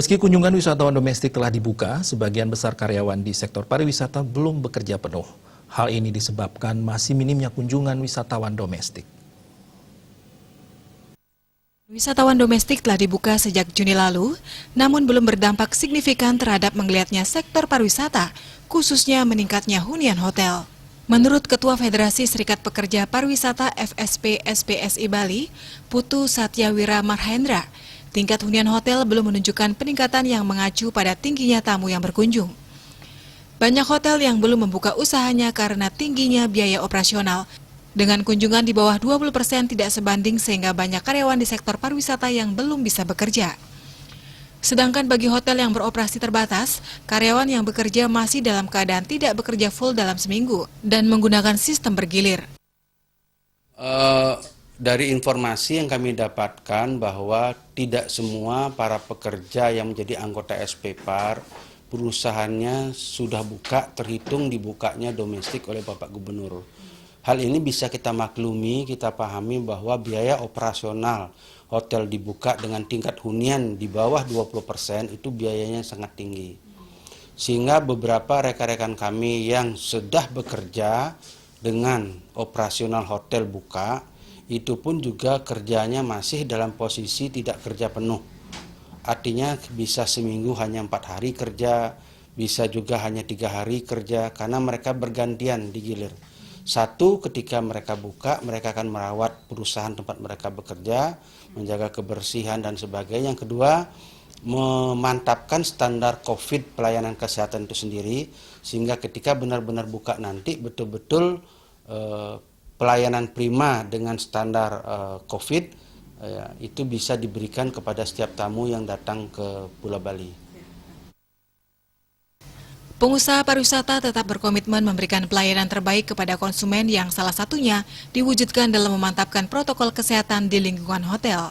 Meski kunjungan wisatawan domestik telah dibuka, sebagian besar karyawan di sektor pariwisata belum bekerja penuh. Hal ini disebabkan masih minimnya kunjungan wisatawan domestik. Wisatawan domestik telah dibuka sejak Juni lalu, namun belum berdampak signifikan terhadap menggeliatnya sektor pariwisata, khususnya meningkatnya hunian hotel. Menurut Ketua Federasi Serikat Pekerja Pariwisata FSP SPSI Bali, Putu Satyawira Marhendra, tingkat hunian hotel belum menunjukkan peningkatan yang mengacu pada tingginya tamu yang berkunjung. Banyak hotel yang belum membuka usahanya karena tingginya biaya operasional. Dengan kunjungan di bawah 20% tidak sebanding sehingga banyak karyawan di sektor pariwisata yang belum bisa bekerja. Sedangkan bagi hotel yang beroperasi terbatas, karyawan yang bekerja masih dalam keadaan tidak bekerja full dalam seminggu dan menggunakan sistem bergilir. Dari informasi yang kami dapatkan bahwa tidak semua para pekerja yang menjadi anggota SPPAR perusahaannya sudah buka, terhitung dibukanya domestik oleh Bapak Gubernur. Hal ini bisa kita maklumi, kita pahami bahwa biaya operasional hotel dibuka dengan tingkat hunian di bawah 20% itu biayanya sangat tinggi. Sehingga beberapa rekan-rekan kami yang sudah bekerja dengan operasional hotel buka, itu pun juga kerjanya masih dalam posisi tidak kerja penuh. Artinya bisa seminggu hanya 4 hari kerja, bisa juga hanya 3 hari kerja, karena mereka bergantian digilir. Satu, ketika mereka buka, mereka akan merawat perusahaan tempat mereka bekerja, menjaga kebersihan dan sebagainya. Yang kedua, memantapkan standar COVID pelayanan kesehatan itu sendiri, sehingga ketika benar-benar buka nanti betul-betul pelayanan prima dengan standar COVID itu bisa diberikan kepada setiap tamu yang datang ke Pulau Bali. Pengusaha pariwisata tetap berkomitmen memberikan pelayanan terbaik kepada konsumen yang salah satunya diwujudkan dalam memantapkan protokol kesehatan di lingkungan hotel.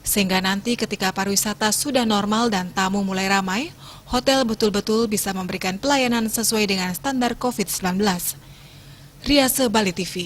Sehingga nanti ketika pariwisata sudah normal dan tamu mulai ramai, hotel betul-betul bisa memberikan pelayanan sesuai dengan standar COVID-19. Riase Bali TV.